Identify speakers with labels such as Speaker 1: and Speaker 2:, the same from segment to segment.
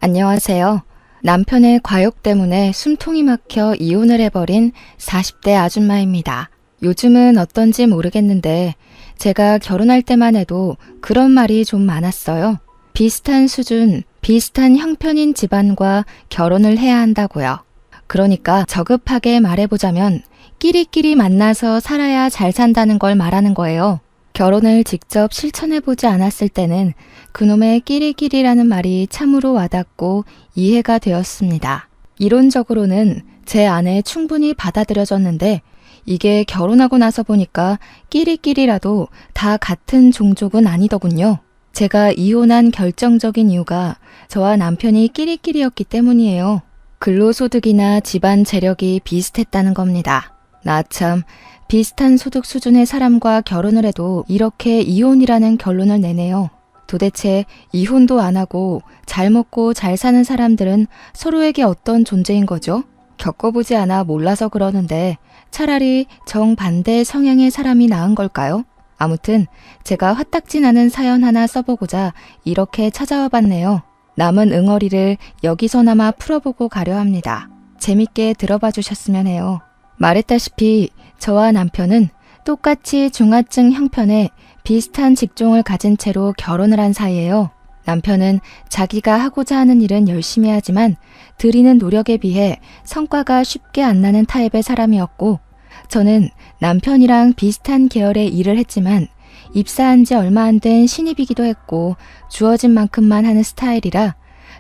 Speaker 1: 안녕하세요. 남편의 과욕 때문에 숨통이 막혀 이혼을 해버린 40대 아줌마입니다. 요즘은 어떤지 모르겠는데 제가 결혼할 때만 해도 그런 말이 좀 많았어요. 비슷한 수준, 비슷한 형편인 집안과 결혼을 해야 한다고요. 그러니까 저급하게 말해보자면 끼리끼리 만나서 살아야 잘 산다는 걸 말하는 거예요. 결혼을 직접 실천해보지 않았을 때는 그놈의 끼리끼리라는 말이 참으로 와닿고 이해가 되었습니다. 이론적으로는 제 안에 충분히 받아들여졌는데 이게 결혼하고 나서 보니까 끼리끼리라도 다 같은 종족은 아니더군요. 제가 이혼한 결정적인 이유가 저와 남편이 끼리끼리였기 때문이에요. 근로소득이나 집안 재력이 비슷했다는 겁니다. 나 참 비슷한 소득 수준의 사람과 결혼을 해도 이렇게 이혼이라는 결론을 내네요. 도대체 이혼도 안 하고 잘 먹고 잘 사는 사람들은 서로에게 어떤 존재인 거죠? 겪어보지 않아 몰라서 그러는데 차라리 정반대 성향의 사람이 나은 걸까요? 아무튼 제가 화딱지 나는 사연 하나 써보고자 이렇게 찾아와 봤네요. 남은 응어리를 여기서나마 풀어보고 가려 합니다. 재밌게 들어봐 주셨으면 해요. 말했다시피 저와 남편은 똑같이 중하층 형편의 비슷한 직종을 가진 채로 결혼을 한 사이예요. 남편은 자기가 하고자 하는 일은 열심히 하지만 들이는 노력에 비해 성과가 쉽게 안 나는 타입의 사람이었고 저는 남편이랑 비슷한 계열의 일을 했지만 입사한 지 얼마 안 된 신입이기도 했고 주어진 만큼만 하는 스타일이라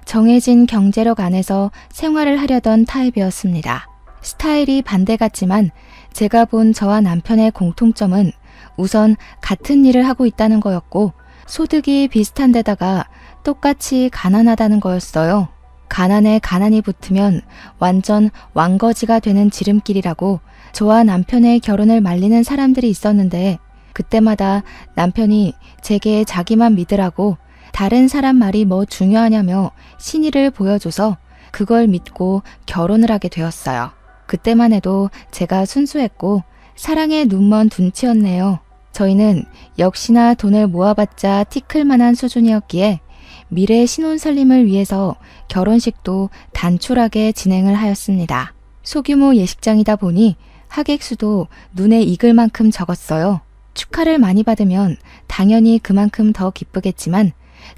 Speaker 1: 정해진 경제력 안에서 생활을 하려던 타입이었습니다. 스타일이 반대 같지만 제가 본 저와 남편의 공통점은 우선 같은 일을 하고 있다는 거였고 소득이 비슷한 데다가 똑같이 가난하다는 거였어요. 가난에 가난이 붙으면 완전 왕거지가 되는 지름길이라고 저와 남편의 결혼을 말리는 사람들이 있었는데 그때마다 남편이 제게 자기만 믿으라고 다른 사람 말이 뭐 중요하냐며 신의를 보여줘서 그걸 믿고 결혼을 하게 되었어요. 그때만 해도 제가 순수했고 사랑에 눈먼 둔치였네요. 저희는 역시나 돈을 모아봤자 티클만한 수준이었기에 미래 신혼살림을 위해서 결혼식도 단촐하게 진행을 하였습니다. 소규모 예식장이다 보니 하객 수도 눈에 익을 만큼 적었어요. 축하를 많이 받으면 당연히 그만큼 더 기쁘겠지만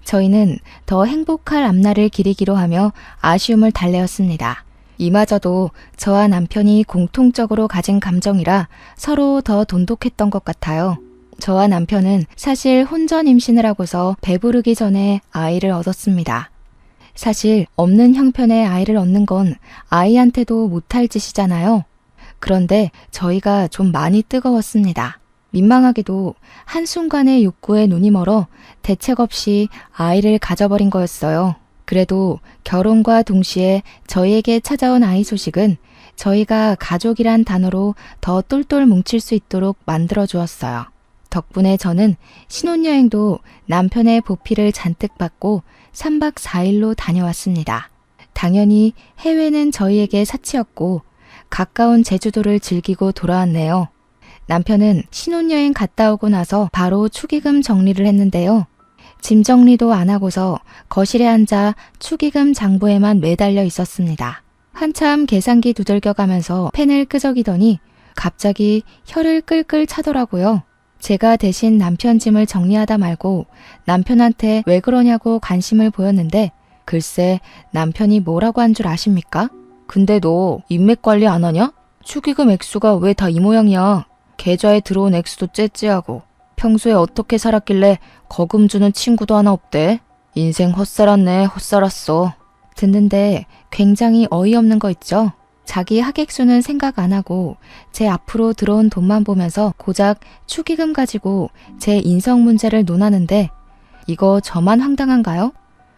Speaker 1: 저희는 더 행복할 앞날을 기리기로 하며 아쉬움을 달래었습니다. 이마저도 저와 남편이 공통적으로 가진 감정이라 서로 더 돈독했던 것 같아요. 저와 남편은 사실 혼전 임신을 하고서 배부르기 전에 아이를 얻었습니다. 사실 없는 형편의 아이를 얻는 건 아이한테도 못할 짓이잖아요. 그런데 저희가 좀 많이 뜨거웠습니다. 민망하게도 한순간의 욕구에 눈이 멀어 대책 없이 아이를 가져버린 거였어요. 그래도 결혼과 동시에 저희에게 찾아온 아이 소식은 저희가 가족이란 단어로 더 똘똘 뭉칠 수 있도록 만들어 주었어요. 덕분에 저는 신혼여행도 남편의 보필을 잔뜩 받고 3박 4일로 다녀왔습니다. 당연히 해외는 저희에게 사치였고 가까운 제주도를 즐기고 돌아왔네요. 남편은 신혼여행 갔다 오고 나서 바로 축의금 정리를 했는데요. 짐 정리도 안 하고서 거실에 앉아 축의금 장부에만 매달려 있었습니다. 한참 계산기 두들겨가면서 펜을 끄적이더니 갑자기 혀를 끌끌 차더라고요. 제가 대신 남편 짐을 정리하다 말고 남편한테 왜 그러냐고 관심을 보였는데 글쎄 남편이 뭐라고 한 줄 아십니까? 근데 너 인맥 관리 안 하냐? 축의금 액수가 왜 다 이 모양이야? 계좌에 들어온 액수도 째째하고 평소에 어떻게 살았길래 거금 주는 친구도 하나 없대? 인생 헛살았네, 헛살았어. 듣는데 굉장히 어이없는 거 있죠? 자기 하객수는 생각 안 하고 제 앞으로 들어온 돈만 보면서 고작 축의금 가지고 제 인성 문제를 논하는데 이거 저만 황당한가요?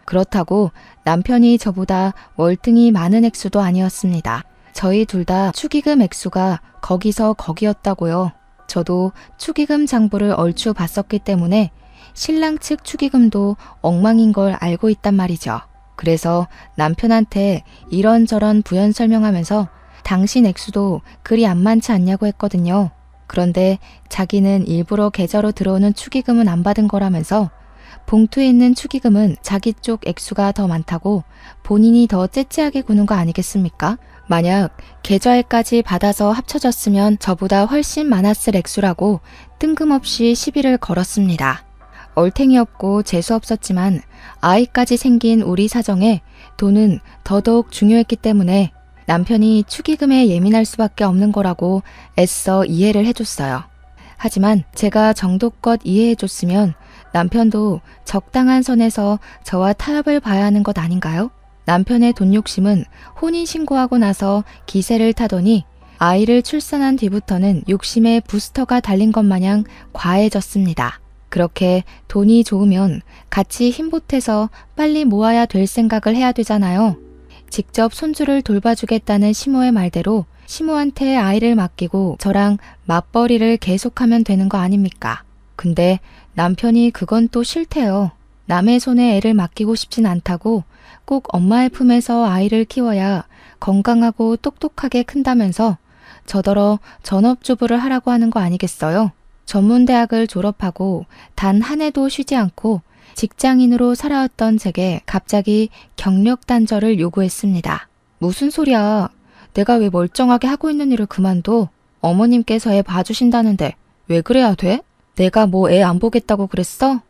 Speaker 1: 그렇다고 남편이 저보다 월등히 많은 액수도 아니었습니다. 저희 둘 다 축의금 액수가 거기서 거기였다고요. 저도 축의금 장부를 얼추 봤었기 때문에 신랑 측 축의금도 엉망인 걸 알고 있단 말이죠. 그래서 남편한테 이런저런 부연 설명하면서 당신 액수도 그리 안 많지 않냐고 했거든요. 그런데 자기는 일부러 계좌로 들어오는 축의금은 안 받은 거라면서 봉투에 있는 축의금은 자기 쪽 액수가 더 많다고 본인이 더 째째하게 구는 거 아니겠습니까? 만약 계좌에까지 받아서 합쳐졌으면 저보다 훨씬 많았을 액수라고 뜬금없이 시비를 걸었습니다. 얼탱이없고 재수없었지만 아이까지 생긴 우리 사정에 돈은 더더욱 중요했기 때문에 남편이 축의금에 예민할 수밖에 없는 거라고 애써 이해를 해줬어요. 하지만 제가 정도껏 이해해줬으면 남편도 적당한 선에서 저와 타협을 봐야 하는 것 아닌가요? 남편의 돈 욕심은 혼인신고하고 나서 기세를 타더니 아이를 출산한 뒤부터는 욕심에 부스터가 달린 것 마냥 과해졌습니다. 그렇게 돈이 좋으면 같이 힘보태서 빨리 모아야 될 생각을 해야 되잖아요. 직접 손주를 돌봐주겠다는 시모의 말대로 시모한테 아이를 맡기고 저랑 맞벌이를 계속하면 되는 거 아닙니까? 근데 남편이 그건 또 싫대요. 남의 손에 애를 맡기고 싶진 않다고 꼭 엄마의 품에서 아이를 키워야 건강하고 똑똑하게 큰다면서 저더러 전업주부를 하라고 하는 거 아니겠어요? 전문대학을 졸업하고 단 한 해도 쉬지 않고 직장인으로 살아왔던 제게 갑자기 경력 단절을 요구했습니다. 무슨 소리야? 내가 왜 멀쩡하게 하고 있는 일을 그만둬? 어머님께서 애 봐주신다는데 왜 그래야 돼? 내가 뭐 애 안 보겠다고 그랬어?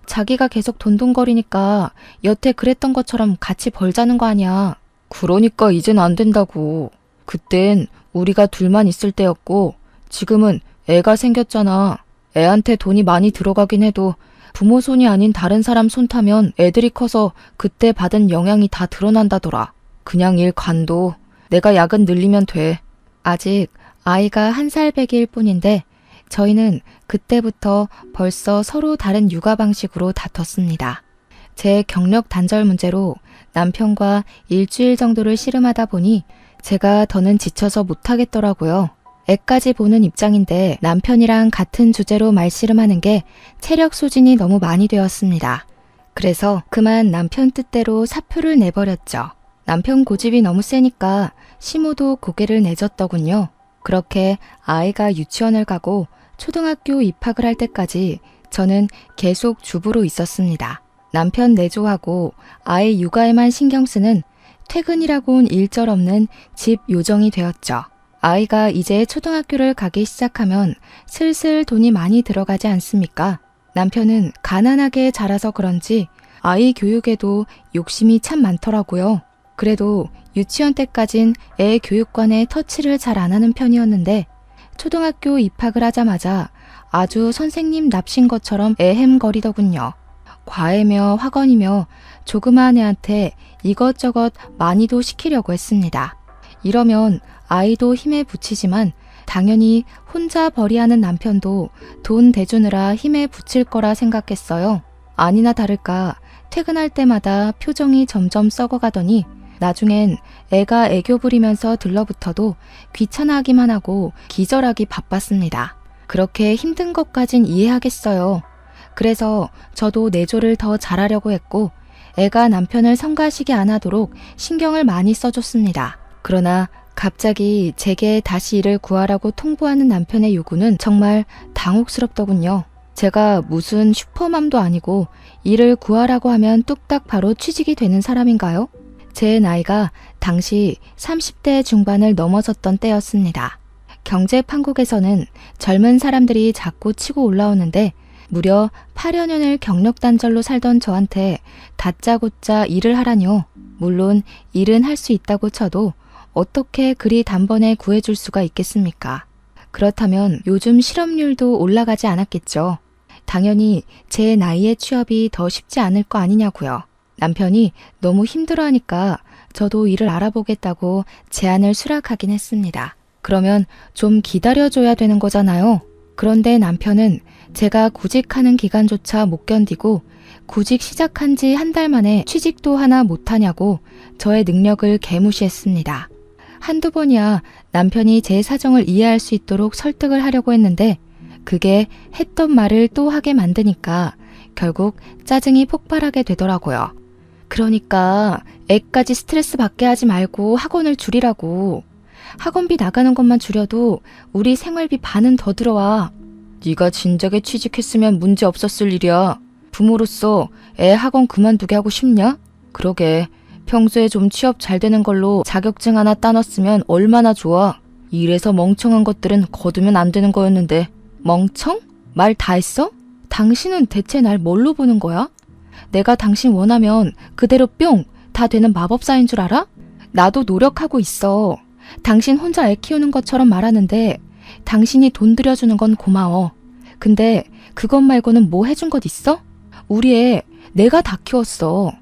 Speaker 1: 자기가 계속 돈돈거리니까 여태 그랬던 것처럼 같이 벌자는 거 아니야. 그러니까 이젠 안 된다고. 그땐 우리가 둘만 있을 때였고 지금은 애가 생겼잖아. 애한테 돈이 많이 들어가긴 해도 부모 손이 아닌 다른 사람 손 타면 애들이 커서 그때 받은 영향이 다 드러난다더라. 그냥 일 관둬. 내가 야근 늘리면 돼. 아직 아이가 1살 배기일 뿐인데 저희는 그때부터 벌써 서로 다른 육아 방식으로 다퉜습니다. 제 경력 단절 문제로 남편과 일주일 정도를 씨름하다 보니 제가 더는 지쳐서 못하겠더라고요. 애까지 보는 입장인데 남편이랑 같은 주제로 말씨름하는 게 체력 소진이 너무 많이 되었습니다. 그래서 그만 남편 뜻대로 사표를 내버렸죠. 남편 고집이 너무 세니까 시모도 고개를 내줬더군요. 그렇게 아이가 유치원을 가고 초등학교 입학을 할 때까지 저는 계속 주부로 있었습니다. 남편 내조하고 아이 육아에만 신경 쓰는 퇴근이라고는 일절없는 집 요정이 되었죠. 아이가 이제 초등학교를 가기 시작하면 슬슬 돈이 많이 들어가지 않습니까? 남편은 가난하게 자라서 그런지 아이 교육에도 욕심이 참 많더라고요. 그래도 유치원 때까진 애 교육관에 터치를 잘 안 하는 편이었는데 초등학교 입학을 하자마자 아주 선생님 납신 것처럼 애헴거리더군요. 과외며 학원이며 조그마한 애한테 이것저것 많이도 시키려고 했습니다. 이러면 아이도 힘에 부치지만 당연히 혼자 벌이하는 남편도 돈 대주느라 힘에 부칠 거라 생각했어요. 아니나 다를까 퇴근할 때마다 표정이 점점 썩어가더니 나중엔 애가 애교 부리면서 들러붙어도 귀찮아하기만 하고 기절하기 바빴습니다. 그렇게 힘든 것까진 이해하겠어요. 그래서 저도 내조를 더 잘하려고 했고 애가 남편을 성가시게 안 하도록 신경을 많이 써줬습니다. 그러나 갑자기 제게 다시 일을 구하라고 통보하는 남편의 요구는 정말 당혹스럽더군요. 제가 무슨 슈퍼맘도 아니고 일을 구하라고 하면 뚝딱 바로 취직이 되는 사람인가요? 제 나이가 당시 30대 중반을 넘어섰던 때였습니다. 경제 판국에서는 젊은 사람들이 자꾸 치고 올라오는데 무려 8여 년을 경력 단절로 살던 저한테 다짜고짜 일을 하라뇨. 물론 일은 할 수 있다고 쳐도 어떻게 그리 단번에 구해줄 수가 있겠습니까? 그렇다면 요즘 실업률도 올라가지 않았겠죠. 당연히 제 나이에 취업이 더 쉽지 않을 거 아니냐고요. 남편이 너무 힘들어하니까 저도 일을 알아보겠다고 제안을 수락하긴 했습니다. 그러면 좀 기다려줘야 되는 거잖아요. 그런데 남편은 제가 구직하는 기간조차 못 견디고 구직 시작한 지 1달 만에 취직도 하나 못하냐고 저의 능력을 개무시했습니다. 한두 번이야 남편이 제 사정을 이해할 수 있도록 설득을 하려고 했는데 그게 했던 말을 또 하게 만드니까 결국 짜증이 폭발하게 되더라고요. 그러니까 애까지 스트레스 받게 하지 말고 학원을 줄이라고. 학원비 나가는 것만 줄여도 우리 생활비 반은 더 들어와. 네가 진작에 취직했으면 문제 없었을 일이야. 부모로서 애 학원 그만두게 하고 싶냐? 그러게. 평소에 좀 취업 잘 되는 걸로 자격증 하나 따놨으면 얼마나 좋아. 이래서 멍청한 것들은 거두면 안 되는 거였는데. 멍청? 말 다 했어? 당신은 대체 날 뭘로 보는 거야? 내가 당신 원하면 그대로 뿅! 다 되는 마법사인 줄 알아? 나도 노력하고 있어. 당신 혼자 애 키우는 것처럼 말하는데 당신이 돈 들여주는 건 고마워. 근데 그것 말고는 뭐 해준 것 있어? 우리 애 내가 다 키웠어.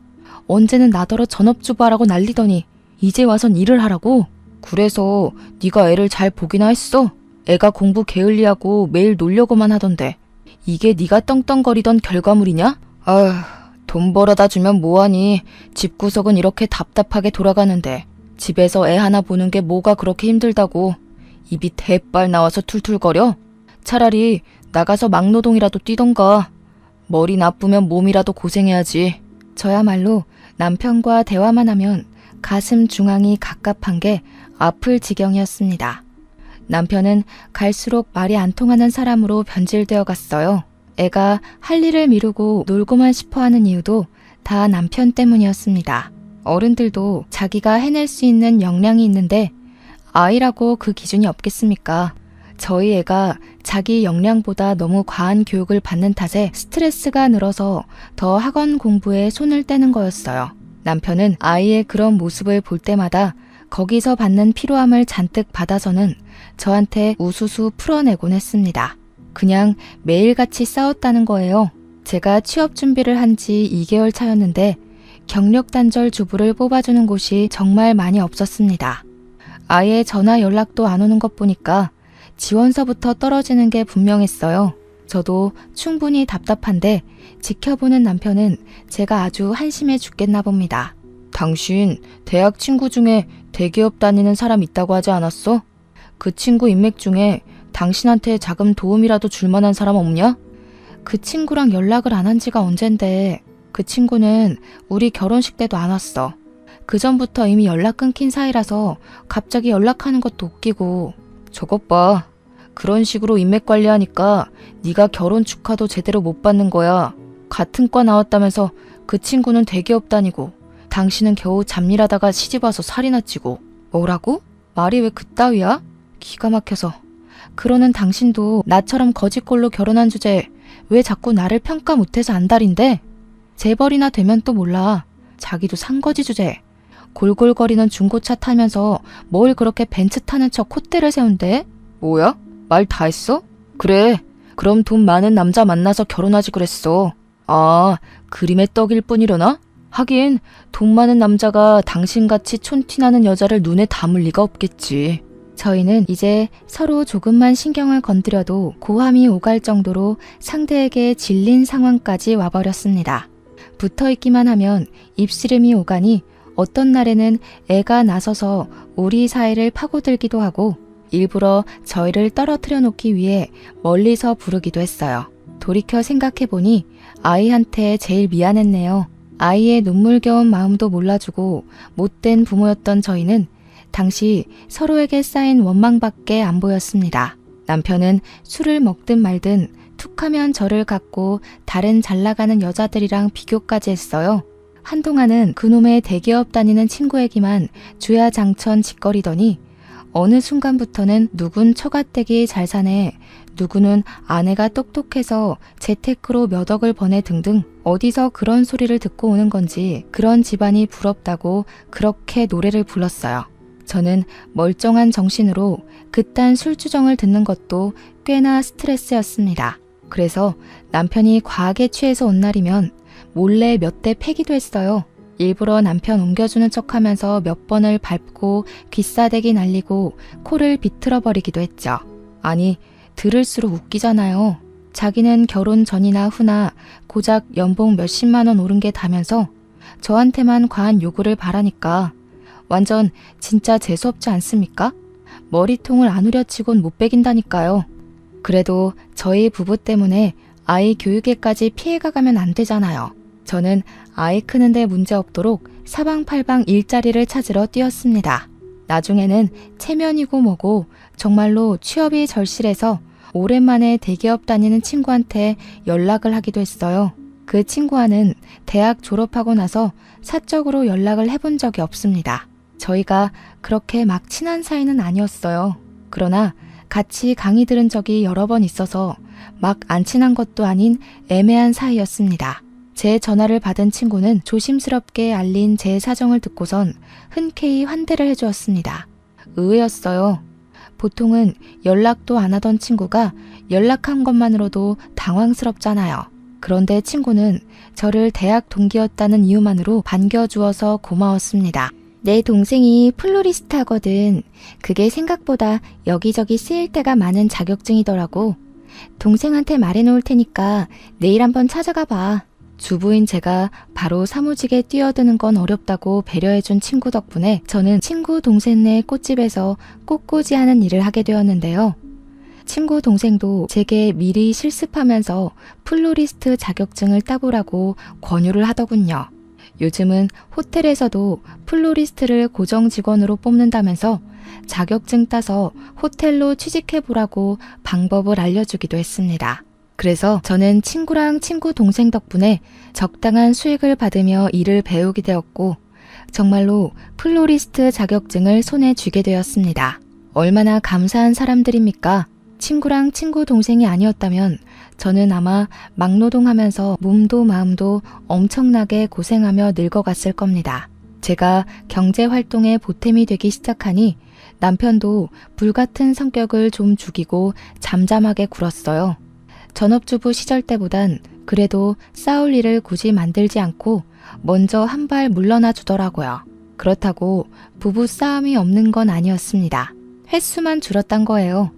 Speaker 1: 언제는 나더러 전업주부하라고 난리더니 이제 와선 일을 하라고? 그래서 네가 애를 잘 보기나 했어? 애가 공부 게을리하고 매일 놀려고만 하던데 이게 네가 떵떵거리던 결과물이냐? 아휴, 돈 벌어다 주면 뭐하니. 집구석은 이렇게 답답하게 돌아가는데 집에서 애 하나 보는 게 뭐가 그렇게 힘들다고. 입이 대빨 나와서 툴툴거려? 차라리 나가서 막노동이라도 뛰던가. 머리 나쁘면 몸이라도 고생해야지. 저야말로 남편과 대화만 하면 가슴 중앙이 갑갑한 게 아플 지경이었습니다. 남편은 갈수록 말이 안 통하는 사람으로 변질되어 갔어요. 애가 할 일을 미루고 놀고만 싶어하는 이유도 다 남편 때문이었습니다. 어른들도 자기가 해낼 수 있는 역량이 있는데 아이라고 그 기준이 없겠습니까? 저희 애가 자기 역량보다 너무 과한 교육을 받는 탓에 스트레스가 늘어서 더 학원 공부에 손을 떼는 거였어요. 남편은 아이의 그런 모습을 볼 때마다 거기서 받는 피로함을 잔뜩 받아서는 저한테 우수수 풀어내곤 했습니다. 그냥 매일같이 싸웠다는 거예요. 제가 취업 준비를 한 지 2개월 차였는데 경력 단절 주부를 뽑아주는 곳이 정말 많이 없었습니다. 아예 전화 연락도 안 오는 것 보니까 지원서부터 떨어지는 게 분명했어요. 저도 충분히 답답한데 지켜보는 남편은 제가 아주 한심해 죽겠나 봅니다. 당신 대학 친구 중에 대기업 다니는 사람 있다고 하지 않았어? 그 친구 인맥 중에 당신한테 자금 도움이라도 줄 만한 사람 없냐? 그 친구랑 연락을 안 한 지가 언젠데 그 친구는 우리 결혼식 때도 안 왔어. 그 전부터 이미 연락 끊긴 사이라서 갑자기 연락하는 것도 웃기고. 저것 봐. 그런 식으로 인맥 관리하니까 네가 결혼 축하도 제대로 못 받는 거야. 같은 과 나왔다면서 그 친구는 대기업 다니고 당신은 겨우 잡일하다가 시집와서 살이나 찌고. 뭐라고? 말이 왜 그따위야? 기가 막혀서. 그러는 당신도 나처럼 거짓골로 결혼한 주제에 왜 자꾸 나를 평가 못해서 안달인데? 재벌이나 되면 또 몰라. 자기도 산거지 주제에. 골골거리는 중고차 타면서 뭘 그렇게 벤츠 타는 척 콧대를 세운대? 뭐야? 말 다 했어? 그래. 그럼 돈 많은 남자 만나서 결혼하지 그랬어. 아, 그림의 떡일 뿐이려나? 하긴 돈 많은 남자가 당신같이 촌티나는 여자를 눈에 담을 리가 없겠지. 저희는 이제 서로 조금만 신경을 건드려도 고함이 오갈 정도로 상대에게 질린 상황까지 와버렸습니다. 붙어있기만 하면 입씨름이 오가니 어떤 날에는 애가 나서서 우리 사이를 파고들기도 하고 일부러 저희를 떨어뜨려 놓기 위해 멀리서 부르기도 했어요. 돌이켜 생각해보니 아이한테 제일 미안했네요. 아이의 눈물겨운 마음도 몰라주고 못된 부모였던 저희는 당시 서로에게 쌓인 원망밖에 안 보였습니다. 남편은 술을 먹든 말든 툭하면 저를 갖고 다른 잘나가는 여자들이랑 비교까지 했어요. 한동안은 그놈의 대기업 다니는 친구에게만 주야장천 짓거리더니 어느 순간부터는 누군 처가댁이 잘 사네, 누구는 아내가 똑똑해서 재테크로 몇 억을 버네 등등 어디서 그런 소리를 듣고 오는 건지 그런 집안이 부럽다고 그렇게 노래를 불렀어요. 저는 멀쩡한 정신으로 그딴 술주정을 듣는 것도 꽤나 스트레스였습니다. 그래서 남편이 과하게 취해서 온 날이면 몰래 몇 대 패기도 했어요. 일부러 남편 옮겨주는 척하면서 몇 번을 밟고 귀싸대기 날리고 코를 비틀어버리기도 했죠. 아니, 들을수록 웃기잖아요. 자기는 결혼 전이나 후나 고작 연봉 몇십만 원 오른 게 다면서 저한테만 과한 요구를 바라니까 완전 진짜 재수없지 않습니까? 머리통을 안 후려치곤 못 베긴다니까요. 그래도 저희 부부 때문에 아이 교육에까지 피해가 가면 안 되잖아요. 저는 아이 크는데 문제없도록 사방팔방 일자리를 찾으러 뛰었습니다. 나중에는 체면이고 뭐고 정말로 취업이 절실해서 오랜만에 대기업 다니는 친구한테 연락을 하기도 했어요. 그 친구와는 대학 졸업하고 나서 사적으로 연락을 해본 적이 없습니다. 저희가 그렇게 막 친한 사이는 아니었어요. 그러나 같이 강의 들은 적이 여러 번 있어서 막 안 친한 것도 아닌 애매한 사이였습니다. 제 전화를 받은 친구는 조심스럽게 알린 제 사정을 듣고선 흔쾌히 환대를 해주었습니다. 의외였어요. 보통은 연락도 안 하던 친구가 연락한 것만으로도 당황스럽잖아요. 그런데 친구는 저를 대학 동기였다는 이유만으로 반겨주어서 고마웠습니다. 내 동생이 플로리스트 하거든. 그게 생각보다 여기저기 쓰일 때가 많은 자격증이더라고. 동생한테 말해놓을 테니까 내일 한번 찾아가 봐. 주부인 제가 바로 사무직에 뛰어드는 건 어렵다고 배려해준 친구 덕분에 저는 친구 동생네 꽃집에서 꽃꽂이하는 일을 하게 되었는데요. 친구 동생도 제게 미리 실습하면서 플로리스트 자격증을 따보라고 권유를 하더군요. 요즘은 호텔에서도 플로리스트를 고정 직원으로 뽑는다면서 자격증 따서 호텔로 취직해보라고 방법을 알려주기도 했습니다. 그래서 저는 친구랑 친구 동생 덕분에 적당한 수익을 받으며 일을 배우게 되었고 정말로 플로리스트 자격증을 손에 쥐게 되었습니다. 얼마나 감사한 사람들입니까? 친구랑 친구 동생이 아니었다면 저는 아마 막노동하면서 몸도 마음도 엄청나게 고생하며 늙어갔을 겁니다. 제가 경제활동에 보탬이 되기 시작하니 남편도 불같은 성격을 좀 죽이고 잠잠하게 굴었어요. 전업주부 시절 때보단 그래도 싸울 일을 굳이 만들지 않고 먼저 한 발 물러나 주더라고요. 그렇다고 부부 싸움이 없는 건 아니었습니다. 횟수만 줄었단 거예요.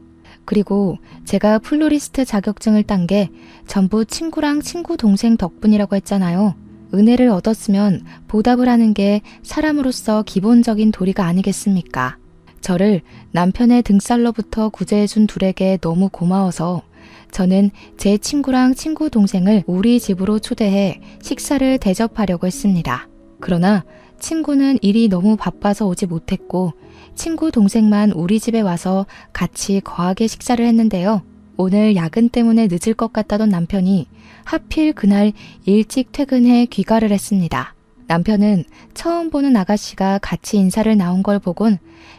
Speaker 1: 그리고 제가 플로리스트 자격증을 딴 게 전부 친구랑 친구 동생 덕분이라고 했잖아요. 은혜를 얻었으면 보답을 하는 게 사람으로서 기본적인 도리가 아니겠습니까? 저를 남편의 등살로부터 구제해준 둘에게 너무 고마워서 저는 제 친구랑 친구 동생을 우리 집으로 초대해 식사를 대접하려고 했습니다. 그러나 친구는 일이 너무 바빠서 오지 못했고 친구 동생만 우리 집에 와서 같이 거하게 식사를 했는데요. 오늘 야근 때문에 늦을 것 같다던 남편이 하필 그날 일찍 퇴근해 귀가를 했습니다. 남편은 처음 보는 아가씨가 같이 인사를 나온 걸 보곤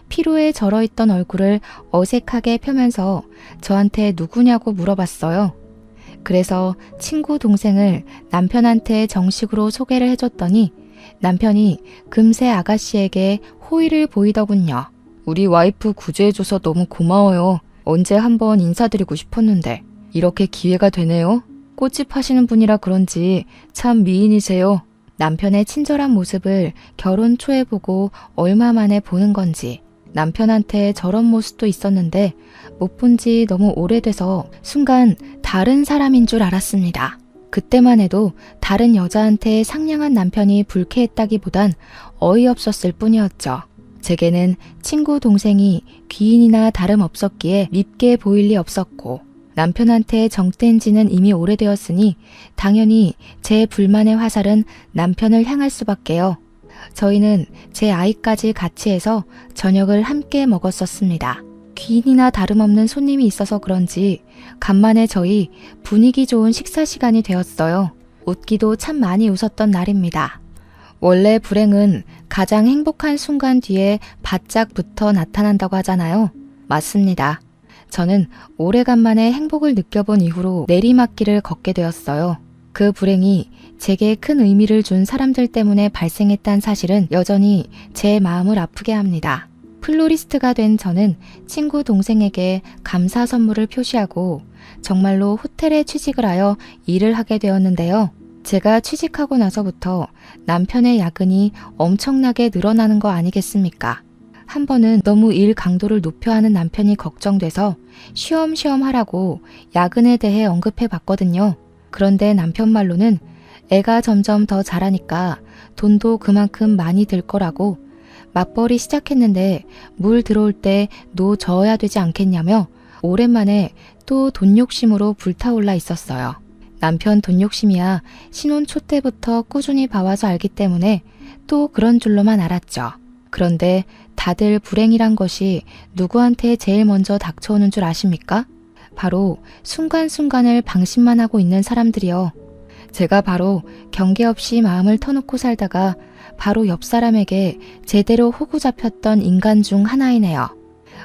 Speaker 1: 피로에 절어있던 얼굴을 어색하게 펴면서 저한테 누구냐고 물어봤어요. 그래서 친구 동생을 남편한테 정식으로 소개를 해줬더니 남편이 금세 아가씨에게 호의를 보이더군요. 우리 와이프 구제해줘서 너무 고마워요. 언제 한번 인사드리고 싶었는데 이렇게 기회가 되네요. 꽃집 하시는 분이라 그런지 참 미인이세요. 남편의 친절한 모습을 결혼 초에 보고 얼마 만에 보는 건지 남편한테 저런 모습도 있었는데 못 본 지 너무 오래돼서 순간 다른 사람인 줄 알았습니다. 그때만 해도 다른 여자한테 상냥한 남편이 불쾌했다기보단 어이없었을 뿐이었죠. 제게는 친구 동생이 귀인이나 다름없었기에 밉게 보일 리 없었고 남편한테 정뗀 지는 이미 오래되었으니 당연히 제 불만의 화살은 남편을 향할 수밖에요. 저희는 제 아이까지 같이 해서 저녁을 함께 먹었었습니다. 귀인이나 다름없는 손님이 있어서 그런지 간만에 저희 분위기 좋은 식사 시간이 되었어요. 웃기도 참 많이 웃었던 날입니다. 원래 불행은 가장 행복한 순간 뒤에 바짝 붙어 나타난다고 하잖아요. 맞습니다. 저는 오래간만에 행복을 느껴본 이후로 내리막길을 걷게 되었어요. 그 불행이 제게 큰 의미를 준 사람들 때문에 발생했다는 사실은 여전히 제 마음을 아프게 합니다. 플로리스트가 된 저는 친구 동생에게 감사 선물을 표시하고 정말로 호텔에 취직을 하여 일을 하게 되었는데요. 제가 취직하고 나서부터 남편의 야근이 엄청나게 늘어나는 거 아니겠습니까? 한 번은 너무 일 강도를 높여 하는 남편이 걱정돼서 쉬엄쉬엄 하라고 야근에 대해 언급해 봤거든요. 그런데 남편 말로는 애가 점점 더 자라니까 돈도 그만큼 많이 들 거라고 맞벌이 시작했는데 물 들어올 때 노 저어야 되지 않겠냐며 오랜만에 또 돈 욕심으로 불타올라 있었어요. 남편 돈 욕심이야 신혼 초 때부터 꾸준히 봐와서 알기 때문에 또 그런 줄로만 알았죠. 그런데 다들 불행이란 것이 누구한테 제일 먼저 닥쳐오는 줄 아십니까? 바로 순간순간을 방심만 하고 있는 사람들이요. 제가 바로 경계 없이 마음을 터놓고 살다가 바로 옆 사람에게 제대로 호구 잡혔던 인간 중 하나이네요.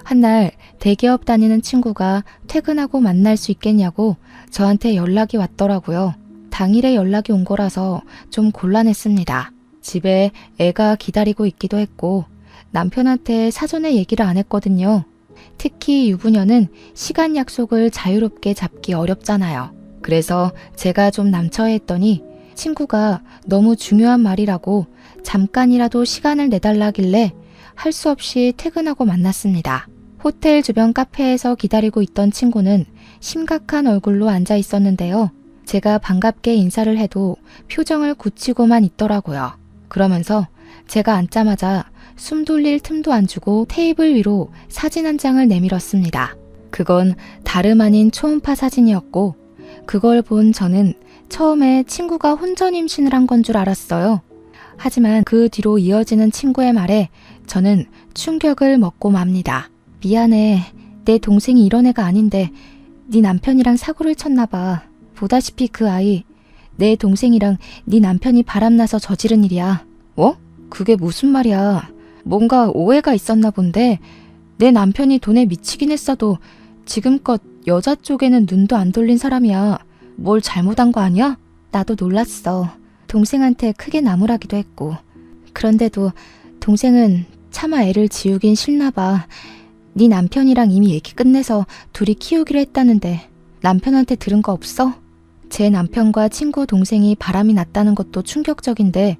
Speaker 1: 한날 대기업 다니는 친구가 퇴근하고 만날 수 있겠냐고 저한테 연락이 왔더라고요. 당일에 연락이 온 거라서 좀 곤란했습니다. 집에 애가 기다리고 있기도 했고 남편한테 사전에 얘기를 안 했거든요. 특히 유부녀는 시간 약속을 자유롭게 잡기 어렵잖아요. 그래서 제가 좀 남처했더니 친구가 너무 중요한 말이라고 잠깐이라도 시간을 내달라길래 할 수 없이 퇴근하고 만났습니다. 호텔 주변 카페에서 기다리고 있던 친구는 심각한 얼굴로 앉아 있었는데요. 제가 반갑게 인사를 해도 표정을 굳히고만 있더라고요. 그러면서 제가 앉자마자 숨 돌릴 틈도 안 주고 테이블 위로 사진 한 장을 내밀었습니다. 그건 다름 아닌 초음파 사진이었고 그걸 본 저는 처음에 친구가 혼전 임신을 한 건 줄 알았어요. 하지만 그 뒤로 이어지는 친구의 말에 저는 충격을 먹고 맙니다. 미안해. 내 동생이 이런 애가 아닌데 네 남편이랑 사고를 쳤나 봐. 보다시피 그 아이 내 동생이랑 네 남편이 바람나서 저지른 일이야. 뭐? 그게 무슨 말이야. 뭔가 오해가 있었나 본데 내 남편이 돈에 미치긴 했어도 지금껏 여자 쪽에는 눈도 안 돌린 사람이야. 뭘 잘못한 거 아니야? 나도 놀랐어. 동생한테 크게 나무라기도 했고. 그런데도 동생은 차마 애를 지우긴 싫나 봐. 네 남편이랑 이미 얘기 끝내서 둘이 키우기로 했다는데 남편한테 들은 거 없어? 제 남편과 친구 동생이 바람이 났다는 것도 충격적인데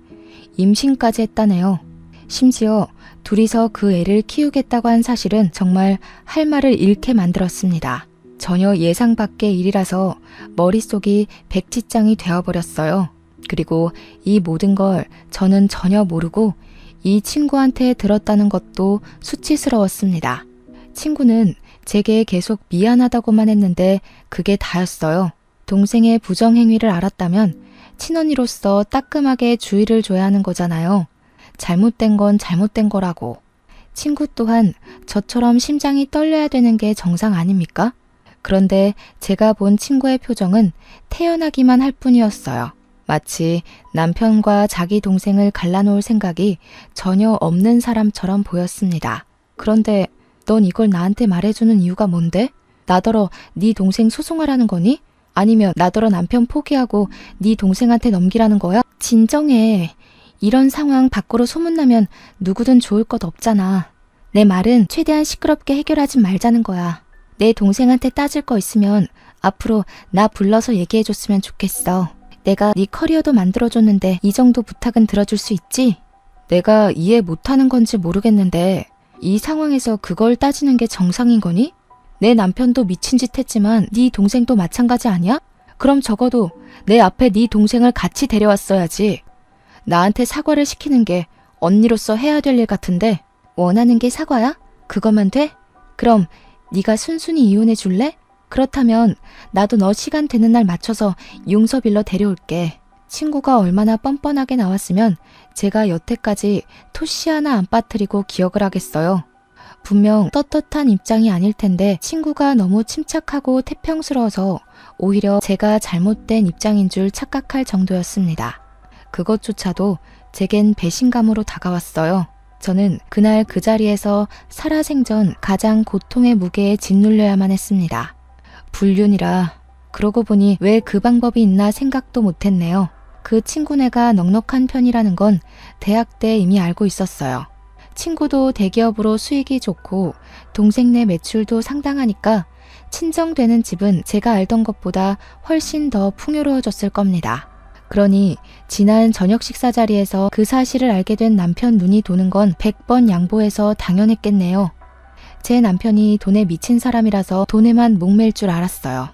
Speaker 1: 임신까지 했다네요. 심지어 둘이서 그 애를 키우겠다고 한 사실은 정말 할 말을 잃게 만들었습니다. 전혀 예상 밖의 일이라서 머릿속이 백지장이 되어버렸어요. 그리고 이 모든 걸 저는 전혀 모르고 이 친구한테 들었다는 것도 수치스러웠습니다. 친구는 제게 계속 미안하다고만 했는데 그게 다였어요. 동생의 부정행위를 알았다면 친언니로서 따끔하게 주의를 줘야 하는 거잖아요. 잘못된 건 잘못된 거라고. 친구 또한 저처럼 심장이 떨려야 되는 게 정상 아닙니까? 그런데 제가 본 친구의 표정은 태연하기만 할 뿐이었어요. 마치 남편과 자기 동생을 갈라놓을 생각이 전혀 없는 사람처럼 보였습니다. 그런데 넌 이걸 나한테 말해주는 이유가 뭔데? 나더러 네 동생 소송하라는 거니? 아니면 나더러 남편 포기하고 네 동생한테 넘기라는 거야? 진정해. 이런 상황 밖으로 소문나면 누구든 좋을 것 없잖아. 내 말은 최대한 시끄럽게 해결하지 말자는 거야. 내 동생한테 따질 거 있으면 앞으로 나 불러서 얘기해줬으면 좋겠어. 내가 네 커리어도 만들어줬는데 이 정도 부탁은 들어줄 수 있지? 내가 이해 못하는 건지 모르겠는데 이 상황에서 그걸 따지는 게 정상인 거니? 내 남편도 미친 짓 했지만 네 동생도 마찬가지 아니야? 그럼 적어도 내 앞에 네 동생을 같이 데려왔어야지. 나한테 사과를 시키는 게 언니로서 해야 될 일 같은데 원하는 게 사과야? 그거만 돼? 그럼 네가 순순히 이혼해 줄래? 그렇다면 나도 너 시간 되는 날 맞춰서 용서 빌러 데려올게. 친구가 얼마나 뻔뻔하게 나왔으면 제가 여태까지 토시 하나 안 빠뜨리고 기억을 하겠어요. 분명 떳떳한 입장이 아닐 텐데 친구가 너무 침착하고 태평스러워서 오히려 제가 잘못된 입장인 줄 착각할 정도였습니다. 그것조차도 제겐 배신감으로 다가왔어요. 저는 그날 그 자리에서 살아생전 가장 고통의 무게에 짓눌려야만 했습니다. 불륜이라 그러고 보니 왜 그 방법이 있나 생각도 못했네요. 그 친구네가 넉넉한 편이라는 건 대학 때 이미 알고 있었어요. 친구도 대기업으로 수익이 좋고 동생네 매출도 상당하니까 친정되는 집은 제가 알던 것보다 훨씬 더 풍요로워졌을 겁니다. 그러니 지난 저녁 식사 자리에서 그 사실을 알게 된 남편 눈이 도는 건 100번 양보해서 당연했겠네요. 제 남편이 돈에 미친 사람이라서 돈에만 목맬 줄 알았어요.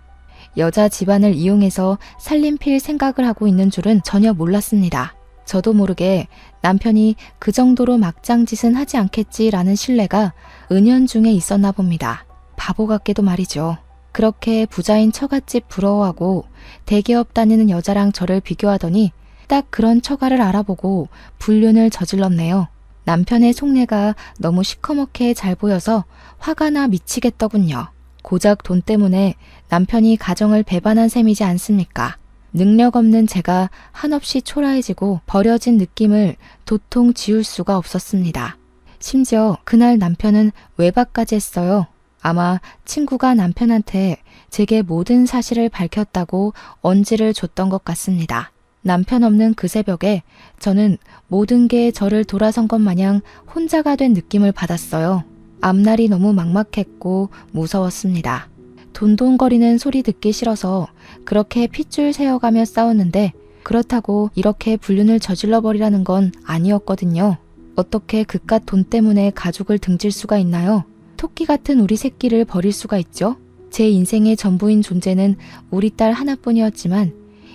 Speaker 1: 여자 집안을 이용해서 살림필 생각을 하고 있는 줄은 전혀 몰랐습니다. 저도 모르게 남편이 그 정도로 막장짓은 하지 않겠지라는 신뢰가 은연중에 있었나 봅니다. 바보 같게도 말이죠. 그렇게 부자인 처갓집 부러워하고 대기업 다니는 여자랑 저를 비교하더니 딱 그런 처가를 알아보고 불륜을 저질렀네요. 남편의 속내가 너무 시커멓게 잘 보여서 화가 나 미치겠더군요. 고작 돈 때문에 남편이 가정을 배반한 셈이지 않습니까? 능력 없는 제가 한없이 초라해지고 버려진 느낌을 도통 지울 수가 없었습니다. 심지어 그날 남편은 외박까지 했어요. 아마 친구가 남편한테 제게 모든 사실을 밝혔다고 언지를 줬던 것 같습니다. 남편 없는 그 새벽에 저는 모든 게 저를 돌아선 것 마냥 혼자가 된 느낌을 받았어요. 앞날이 너무 막막했고 무서웠습니다. 돈돈거리는 소리 듣기 싫어서 그렇게 핏줄 세어가며 싸웠는데 그렇다고 이렇게 불륜을 저질러버리라는 건 아니었거든요. 어떻게 그깟 돈 때문에 가족을 등질 수가 있나요? 토끼 같은 우리 새끼를 버릴 수가 있죠? 제 인생의 전부인 존재는 우리 딸 하나뿐이었지만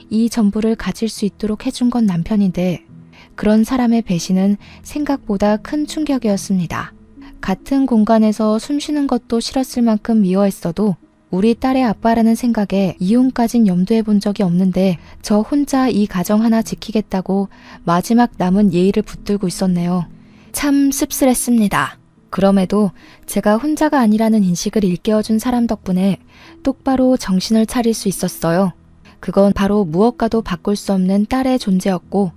Speaker 1: 이 전부를 가질 수 있도록 해준 건 남편인데 그런 사람의 배신은 생각보다 큰 충격이었습니다. 같은 공간에서 숨쉬는 것도 싫었을 만큼 미워했어도 우리 딸의 아빠라는 생각에 이혼까진 염두해 본 적이 없는데 저 혼자 이 가정 하나 지키겠다고 마지막 남은 예의를 붙들고 있었네요. 참 씁쓸했습니다. 그럼에도 제가 혼자가 아니라는 인식을 일깨워준 사람 덕분에 똑바로 정신을 차릴 수 있었어요. 그건 바로 무엇과도 바꿀 수 없는 딸의 존재였고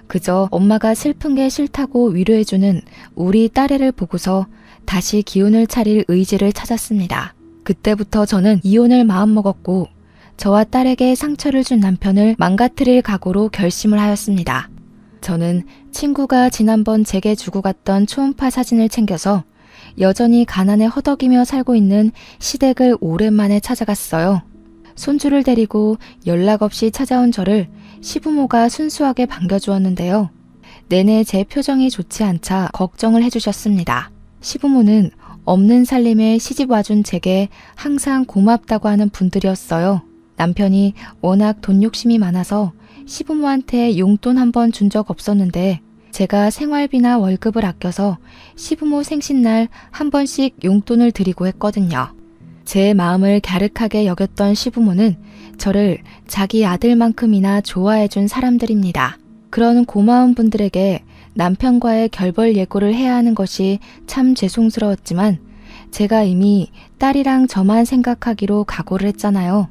Speaker 1: 그저 엄마가 슬픈 게 싫다고 위로해주는 우리 딸애를 보고서 다시 기운을 차릴 의지를 찾았습니다. 그때부터 저는 이혼을 마음먹었고 저와 딸에게 상처를 준 남편을 망가뜨릴 각오로 결심을 하였습니다. 저는 친구가 지난번 제게 주고 갔던 초음파 사진을 챙겨서 여전히 가난에 허덕이며 살고 있는 시댁을 오랜만에 찾아갔어요. 손주를 데리고 연락 없이 찾아온 저를 시부모가 순수하게 반겨주었는데요. 내내 제 표정이 좋지 않자 걱정을 해주셨습니다. 시부모는 없는 살림에 시집 와준 제게 항상 고맙다고 하는 분들이었어요. 남편이 워낙 돈 욕심이 많아서 시부모한테 용돈 한 번 준 적 없었는데 제가 생활비나 월급을 아껴서 시부모 생신날 한 번씩 용돈을 드리고 했거든요. 제 마음을 갸륵하게 여겼던 시부모는 저를 자기 아들만큼이나 좋아해준 사람들입니다. 그런 고마운 분들에게 남편과의 결별 예고를 해야 하는 것이 참 죄송스러웠지만 제가 이미 딸이랑 저만 생각하기로 각오를 했잖아요.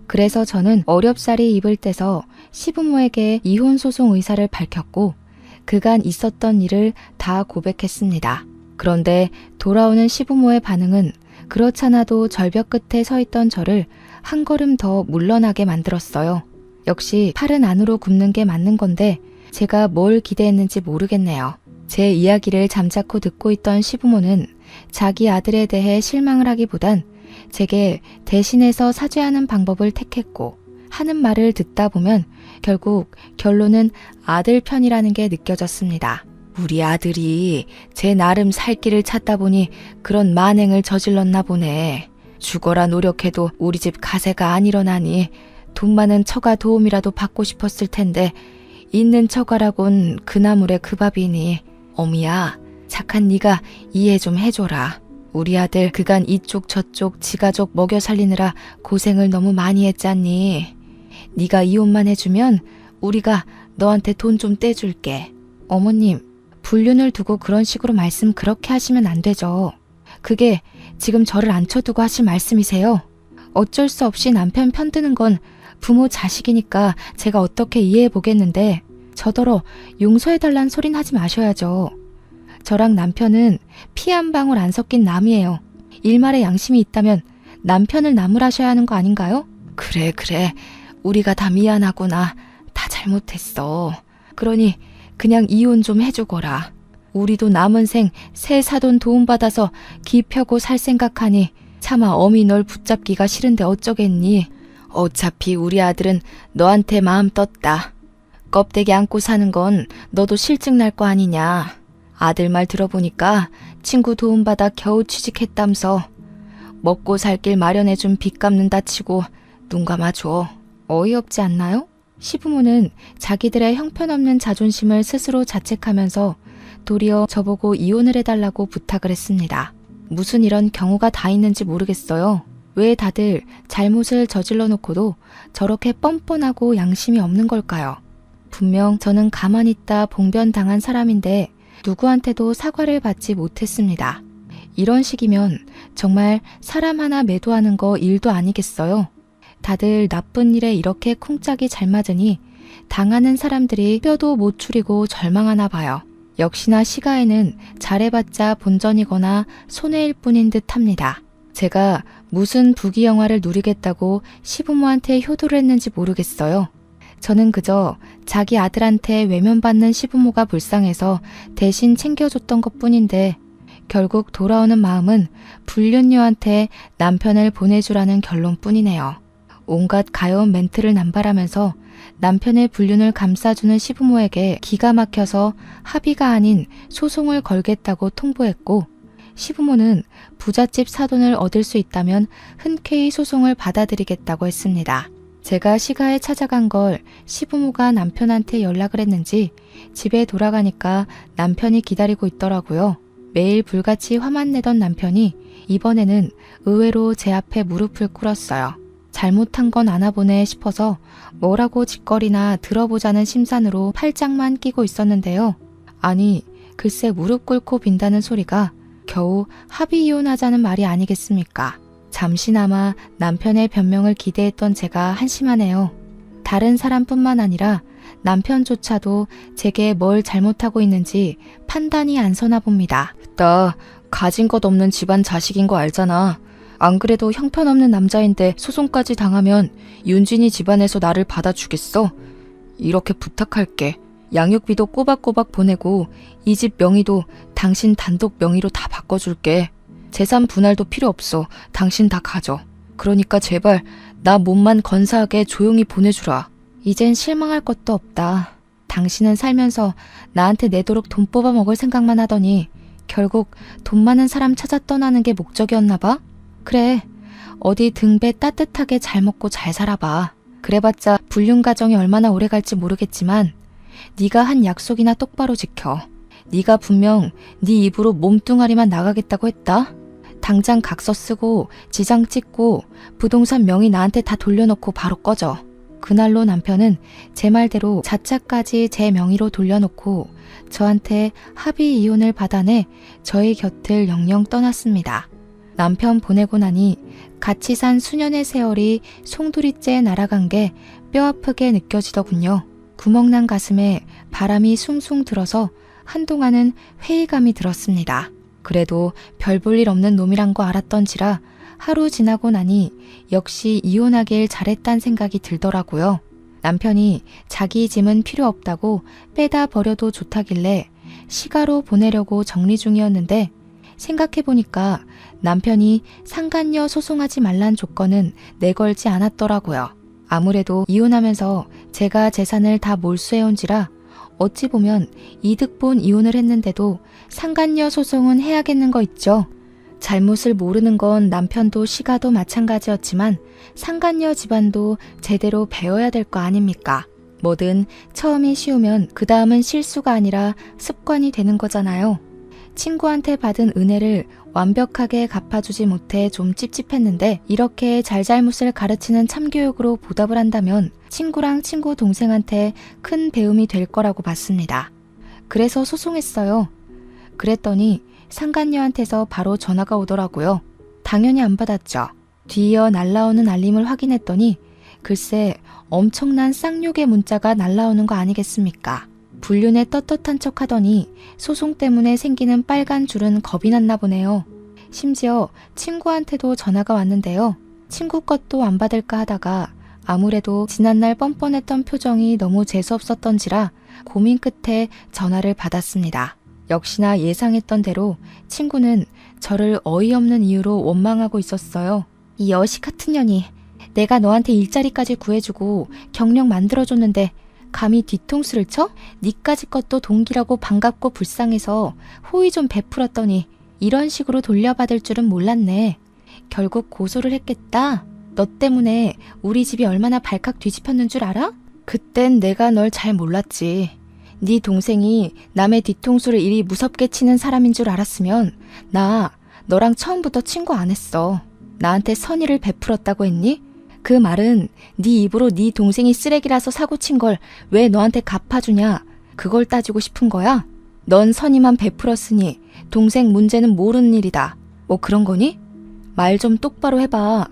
Speaker 1: 그래서 저는 어렵사리 입을 떼서 시부모에게 이혼 소송 의사를 밝혔고 그간 있었던 일을 다 고백했습니다. 그런데 돌아오는 시부모의 반응은 그렇잖아도 절벽 끝에 서 있던 저를 한 걸음 더 물러나게 만들었어요. 역시 팔은 안으로 굽는 게 맞는 건데 제가 뭘 기대했는지 모르겠네요. 제 이야기를 잠자코 듣고 있던 시부모는 자기 아들에 대해 실망을 하기보단 제게 대신해서 사죄하는 방법을 택했고 하는 말을 듣다 보면 결국 결론은 아들 편이라는 게 느껴졌습니다. 우리 아들이 제 나름 살 길을 찾다 보니 그런 만행을 저질렀나 보네. 죽어라 노력해도 우리 집 가세가 안 일어나니 돈 많은 처가 도움이라도 받고 싶었을 텐데 있는 처가라곤 그 나물에 그 밥이니 어미야 착한 네가 이해 좀 해줘라. 우리 아들 그간 이쪽 저쪽 지가족 먹여 살리느라 고생을 너무 많이 했잖니. 네가 이혼만 해주면 우리가 너한테 돈 좀 떼줄게. 어머님, 불륜을 두고 그런 식으로 말씀 그렇게 하시면 안 되죠. 그게 지금 저를 앉혀두고 하실 말씀이세요? 어쩔 수 없이 남편 편드는 건 부모 자식이니까 제가 어떻게 이해해 보겠는데 저더러 용서해달란 소린 하지 마셔야죠. 저랑 남편은 피 한 방울 안 섞인 남이에요. 일말의 양심이 있다면 남편을 나무라셔야 하는 거 아닌가요? 그래 우리가 다 미안하구나. 다 잘못했어. 그러니 그냥 이혼 좀 해주거라. 우리도 남은 생 새 사돈 도움받아서 기 펴고 살 생각하니 차마 어미 널 붙잡기가 싫은데 어쩌겠니. 어차피 우리 아들은 너한테 마음 떴다. 껍데기 안고 사는 건 너도 실증 날 거 아니냐. 아들 말 들어보니까 친구 도움받아 겨우 취직했다면서 먹고 살 길 마련해준 빚 갚는다 치고 눈 감아줘. 어이없지 않나요? 시부모는 자기들의 형편없는 자존심을 스스로 자책하면서 도리어 저보고 이혼을 해달라고 부탁을 했습니다. 무슨 이런 경우가 다 있는지 모르겠어요. 왜 다들 잘못을 저질러 놓고도 저렇게 뻔뻔하고 양심이 없는 걸까요? 분명 저는 가만히 있다 봉변당한 사람인데 누구한테도 사과를 받지 못했습니다. 이런 식이면 정말 사람 하나 매도하는 거 일도 아니겠어요? 다들 나쁜 일에 이렇게 쿵짝이 잘 맞으니 당하는 사람들이 뼈도 못 추리고 절망하나 봐요. 역시나 시가에는 잘해봤자 본전이거나 손해일 뿐인 듯 합니다. 제가 무슨 부귀영화를 누리겠다고 시부모한테 효도를 했는지 모르겠어요. 저는 그저 자기 아들한테 외면받는 시부모가 불쌍해서 대신 챙겨줬던 것뿐인데 결국 돌아오는 마음은 불륜녀한테 남편을 보내주라는 결론뿐이네요. 온갖 가여운 멘트를 남발하면서 남편의 불륜을 감싸주는 시부모에게 기가 막혀서 합의가 아닌 소송을 걸겠다고 통보했고 시부모는 부잣집 사돈을 얻을 수 있다면 흔쾌히 소송을 받아들이겠다고 했습니다. 제가 시가에 찾아간 걸 시부모가 남편한테 연락을 했는지 집에 돌아가니까 남편이 기다리고 있더라고요. 매일 불같이 화만 내던 남편이 이번에는 의외로 제 앞에 무릎을 꿇었어요. 잘못한 건 아나 보네 싶어서 뭐라고 짓거리나 들어보자는 심산으로 팔짱만 끼고 있었는데요. 아니, 글쎄 무릎 꿇고 빈다는 소리가 겨우 합의 이혼하자는 말이 아니겠습니까? 잠시나마 남편의 변명을 기대했던 제가 한심하네요. 다른 사람뿐만 아니라 남편조차도 제게 뭘 잘못하고 있는지 판단이 안 서나 봅니다. 나 가진 것 없는 집안 자식인 거 알잖아. 안 그래도 형편없는 남자인데 소송까지 당하면 윤진이 집안에서 나를 받아주겠어? 이렇게 부탁할게. 양육비도 꼬박꼬박 보내고 이 집 명의도 당신 단독 명의로 다 바꿔줄게. 재산 분할도 필요 없어. 당신 다 가져. 그러니까 제발 나 몸만 건사하게 조용히 보내주라. 이젠 실망할 것도 없다. 당신은 살면서 나한테 내도록 돈 뽑아 먹을 생각만 하더니 결국 돈 많은 사람 찾아 떠나는 게 목적이었나 봐? 그래, 어디 등배 따뜻하게 잘 먹고 잘 살아봐. 그래봤자 불륜 가정이 얼마나 오래 갈지 모르겠지만 네가 한 약속이나 똑바로 지켜. 네가 분명 네 입으로 몸뚱아리만 나가겠다고 했다. 당장 각서 쓰고 지장 찍고 부동산 명의 나한테 다 돌려놓고 바로 꺼져. 그날로 남편은 제 말대로 자차까지 제 명의로 돌려놓고 저한테 합의 이혼을 받아내 저희 곁을 영영 떠났습니다. 남편 보내고 나니 같이 산 수년의 세월이 송두리째 날아간 게 뼈아프게 느껴지더군요. 구멍난 가슴에 바람이 숭숭 들어서 한동안은 회의감이 들었습니다. 그래도 별 볼 일 없는 놈이란 거 알았던지라 하루 지나고 나니 역시 이혼하길 잘했단 생각이 들더라고요. 남편이 자기 짐은 필요 없다고 빼다 버려도 좋다길래 시가로 보내려고 정리 중이었는데 생각해보니까 남편이 상간녀 소송하지 말란 조건은 내걸지 않았더라고요. 아무래도 이혼하면서 제가 재산을 다 몰수해온지라 어찌 보면 이득 본 이혼을 했는데도 상간녀 소송은 해야겠는 거 있죠. 잘못을 모르는 건 남편도 시가도 마찬가지였지만 상간녀 집안도 제대로 배워야 될 거 아닙니까? 뭐든 처음이 쉬우면 그 다음은 실수가 아니라 습관이 되는 거잖아요. 친구한테 받은 은혜를 완벽하게 갚아주지 못해 좀 찝찝했는데 이렇게 잘잘못을 가르치는 참교육으로 보답을 한다면 친구랑 친구 동생한테 큰 배움이 될 거라고 봤습니다. 그래서 소송했어요. 그랬더니 상간녀한테서 바로 전화가 오더라고요. 당연히 안 받았죠. 뒤이어 날라오는 알림을 확인했더니 글쎄 엄청난 쌍욕의 문자가 날라오는 거 아니겠습니까? 불륜에 떳떳한 척 하더니 소송 때문에 생기는 빨간 줄은 겁이 났나 보네요. 심지어 친구한테도 전화가 왔는데요. 친구 것도 안 받을까 하다가 아무래도 지난날 뻔뻔했던 표정이 너무 재수없었던지라 고민 끝에 전화를 받았습니다. 역시나 예상했던 대로 친구는 저를 어이없는 이유로 원망하고 있었어요. 이 여시 같은 년이 내가 너한테 일자리까지 구해주고 경력 만들어줬는데 감히 뒤통수를 쳐? 니까지 것도 동기라고 반갑고 불쌍해서 호의 좀 베풀었더니 이런 식으로 돌려받을 줄은 몰랐네. 결국 고소를 했겠다. 너 때문에 우리 집이 얼마나 발칵 뒤집혔는 줄 알아? 그땐 내가 널 잘 몰랐지. 네 동생이 남의 뒤통수를 이리 무섭게 치는 사람인 줄 알았으면 나 너랑 처음부터 친구 안 했어. 나한테 선의를 베풀었다고 했니? 그 말은 네 입으로 네 동생이 쓰레기라서 사고친 걸 왜 너한테 갚아주냐? 그걸 따지고 싶은 거야? 넌 선의만 베풀었으니 동생 문제는 모르는 일이다. 뭐 그런 거니? 말 좀 똑바로 해봐.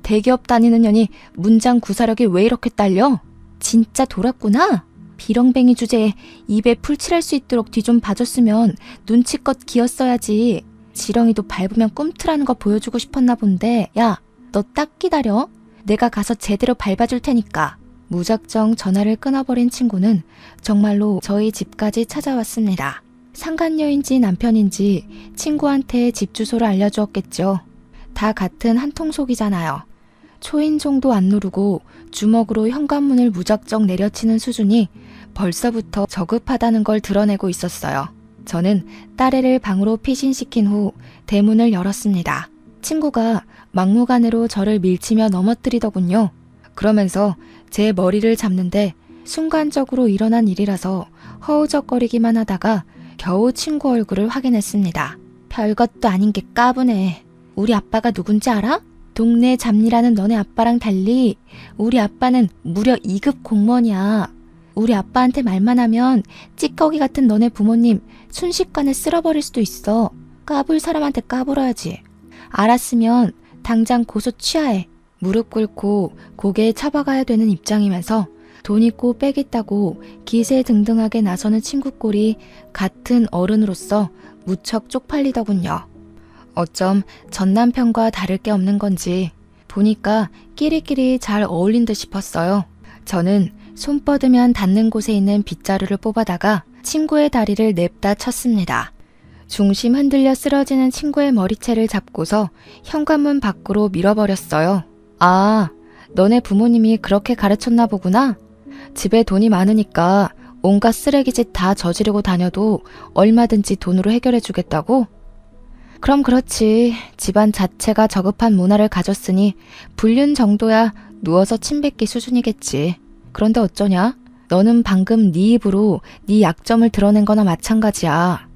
Speaker 1: 대기업 다니는 년이 문장 구사력이 왜 이렇게 딸려? 진짜 돌았구나. 비렁뱅이 주제에 입에 풀 칠할 수 있도록 뒤 좀 봐줬으면 눈치껏 기었어야지. 지렁이도 밟으면 꿈틀하는 거 보여주고 싶었나 본데. 야, 너 딱 기다려. 내가 가서 제대로 밟아줄 테니까. 무작정 전화를 끊어버린 친구는 정말로 저희 집까지 찾아왔습니다. 상간녀인지 남편인지 친구한테 집 주소를 알려주었겠죠. 다 같은 한 통속이잖아요. 초인종도 안 누르고 주먹으로 현관문을 무작정 내려치는 수준이 벌써부터 저급하다는 걸 드러내고 있었어요. 저는 딸애를 방으로 피신시킨 후 대문을 열었습니다. 친구가 막무가내로 저를 밀치며 넘어뜨리더군요. 그러면서 제 머리를 잡는데 순간적으로 일어난 일이라서 허우적거리기만 하다가 겨우 친구 얼굴을 확인했습니다. 별것도 아닌 게 까부네. 우리 아빠가 누군지 알아? 동네 잡일하는 너네 아빠랑 달리 우리 아빠는 무려 2급 공무원이야. 우리 아빠한테 말만 하면 찌꺼기 같은 너네 부모님 순식간에 쓸어버릴 수도 있어. 까불 사람한테 까불어야지. 알았으면 당장 고소 취하해. 무릎 꿇고 고개에 쳐박아야 되는 입장이면서 돈 있고 빽 있다고 기세등등하게 나서는 친구 꼴이 같은 어른으로서 무척 쪽팔리더군요. 어쩜 전 남편과 다를 게 없는 건지 보니까 끼리끼리 잘 어울린 듯 싶었어요. 저는 손 뻗으면 닿는 곳에 있는 빗자루를 뽑아다가 친구의 다리를 냅다 쳤습니다. 중심 흔들려 쓰러지는 친구의 머리채를 잡고서 현관문 밖으로 밀어버렸어요. 아, 너네 부모님이 그렇게 가르쳤나 보구나? 집에 돈이 많으니까 온갖 쓰레기짓 다 저지르고 다녀도 얼마든지 돈으로 해결해 주겠다고? 그럼 그렇지. 집안 자체가 저급한 문화를 가졌으니 불륜 정도야 누워서 침 뱉기 수준이겠지. 그런데 어쩌냐? 너는 방금 네 입으로 네 약점을 드러낸 거나 마찬가지야.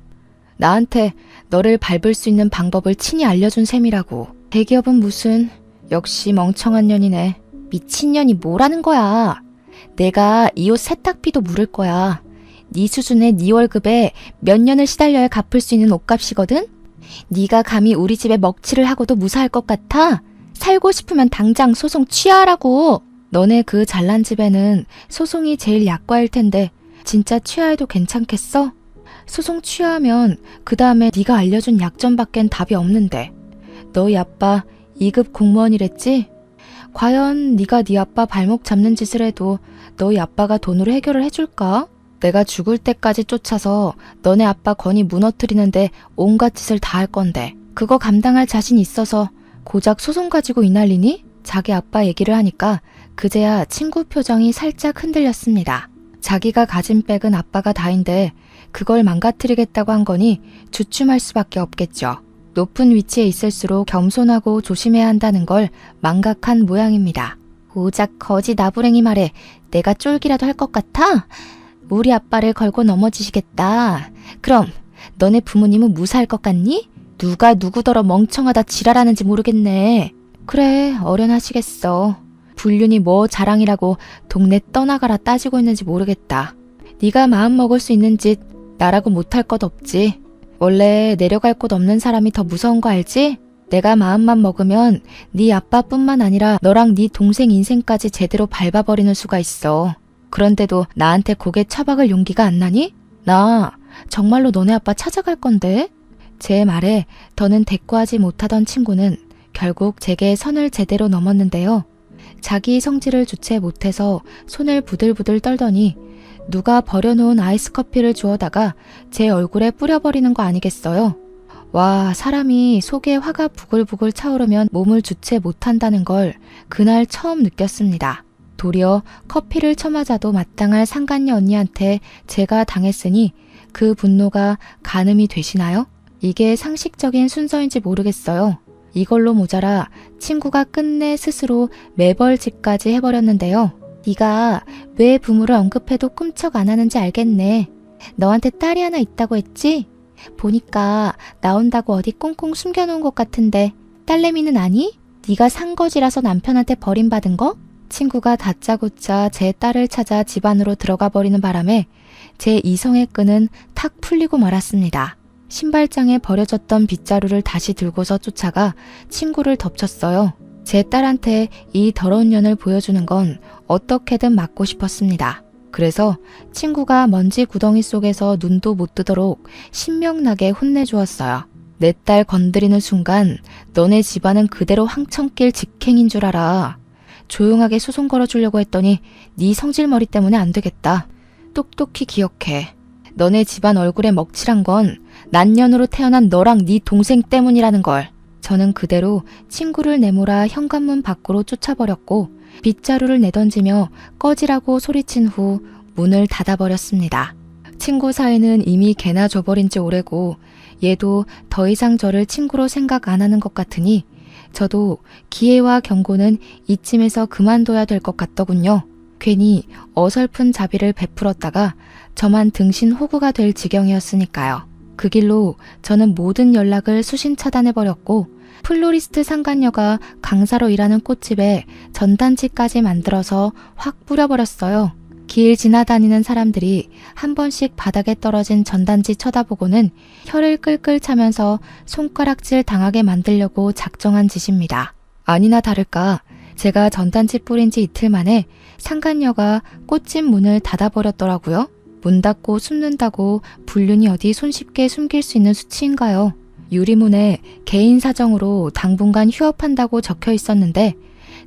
Speaker 1: 나한테 너를 밟을 수 있는 방법을 친히 알려준 셈이라고. 대기업은 무슨... 역시 멍청한 년이네. 미친년이 뭐라는 거야. 내가 이 옷 세탁비도 물을 거야. 네 수준의 네 월급에 몇 년을 시달려야 갚을 수 있는 옷값이거든? 네가 감히 우리 집에 먹칠을 하고도 무사할 것 같아? 살고 싶으면 당장 소송 취하라고. 너네 그 잘난 집에는 소송이 제일 약과일 텐데 진짜 취하해도 괜찮겠어? 소송 취하하면 그 다음에 네가 알려준 약점밖엔 답이 없는데. 너희 아빠 2급 공무원이랬지? 과연 네가 네 아빠 발목 잡는 짓을 해도 너희 아빠가 돈으로 해결을 해줄까? 내가 죽을 때까지 쫓아서 너네 아빠 권위 무너뜨리는데 온갖 짓을 다 할 건데 그거 감당할 자신 있어서 고작 소송 가지고 이 난리니? 자기 아빠 얘기를 하니까 그제야 친구 표정이 살짝 흔들렸습니다. 자기가 가진 백은 아빠가 다인데 그걸 망가뜨리겠다고 한 거니 주춤할 수밖에 없겠죠. 높은 위치에 있을수록 겸손하고 조심해야 한다는 걸 망각한 모양입니다. 고작 거지 나부랭이 말에 내가 쫄기라도 할 것 같아? 우리 아빠를 걸고 넘어지시겠다. 그럼 너네 부모님은 무사할 것 같니? 누가 누구더러 멍청하다 지랄하는지 모르겠네. 그래, 어련하시겠어. 불륜이 뭐 자랑이라고 동네 떠나가라 따지고 있는지 모르겠다. 네가 마음 먹을 수 있는 짓 나라고 못할 것 없지. 원래 내려갈 곳 없는 사람이 더 무서운 거 알지? 내가 마음만 먹으면 네 아빠뿐만 아니라 너랑 네 동생 인생까지 제대로 밟아버리는 수가 있어. 그런데도 나한테 고개 쳐박을 용기가 안 나니? 나 정말로 너네 아빠 찾아갈 건데? 제 말에 더는 대꾸하지 못하던 친구는 결국 제게 선을 제대로 넘었는데요. 자기 성질을 주체 못해서 손을 부들부들 떨더니 누가 버려놓은 아이스 커피를 주워다가 제 얼굴에 뿌려버리는 거 아니겠어요? 와, 사람이 속에 화가 부글부글 차오르면 몸을 주체 못한다는 걸 그날 처음 느꼈습니다. 도리어 커피를 처맞아도 마땅할 상간녀 언니한테 제가 당했으니 그 분노가 가늠이 되시나요? 이게 상식적인 순서인지 모르겠어요. 이걸로 모자라 친구가 끝내 스스로 매벌집까지 해버렸는데요. 네가 왜 부모를 언급해도 꿈쩍 안 하는지 알겠네. 너한테 딸이 하나 있다고 했지? 보니까 나온다고 어디 꽁꽁 숨겨놓은 것 같은데 딸내미는 아니? 네가 산 거지라서 남편한테 버림받은 거? 친구가 다짜고짜 제 딸을 찾아 집 안으로 들어가 버리는 바람에 제 이성의 끈은 탁 풀리고 말았습니다. 신발장에 버려졌던 빗자루를 다시 들고서 쫓아가 친구를 덮쳤어요. 제 딸한테 이 더러운 년을 보여주는 건 어떻게든 막고 싶었습니다. 그래서 친구가 먼지 구덩이 속에서 눈도 못 뜨도록 신명나게 혼내주었어요. 내 딸 건드리는 순간 너네 집안은 그대로 황천길 직행인 줄 알아. 조용하게 소송 걸어주려고 했더니 네 성질머리 때문에 안 되겠다. 똑똑히 기억해. 너네 집안 얼굴에 먹칠한 건 난년으로 태어난 너랑 네 동생 때문이라는 걸. 저는 그대로 친구를 내몰아 현관문 밖으로 쫓아버렸고 빗자루를 내던지며 꺼지라고 소리친 후 문을 닫아버렸습니다. 친구 사이는 이미 개나 줘버린 지 오래고 얘도 더 이상 저를 친구로 생각 안 하는 것 같으니 저도 기회와 경고는 이쯤에서 그만둬야 될 것 같더군요. 괜히 어설픈 자비를 베풀었다가 저만 등신 호구가 될 지경이었으니까요. 그 길로 저는 모든 연락을 수신 차단해버렸고 플로리스트 상간녀가 강사로 일하는 꽃집에 전단지까지 만들어서 확 뿌려버렸어요. 길 지나다니는 사람들이 한 번씩 바닥에 떨어진 전단지 쳐다보고는 혀를 끌끌 차면서 손가락질 당하게 만들려고 작정한 짓입니다. 아니나 다를까 제가 전단지 뿌린 지 이틀 만에 상간녀가 꽃집 문을 닫아버렸더라고요. 문 닫고 숨는다고 불륜이 어디 손쉽게 숨길 수 있는 수치인가요? 유리문에 개인 사정으로 당분간 휴업한다고 적혀 있었는데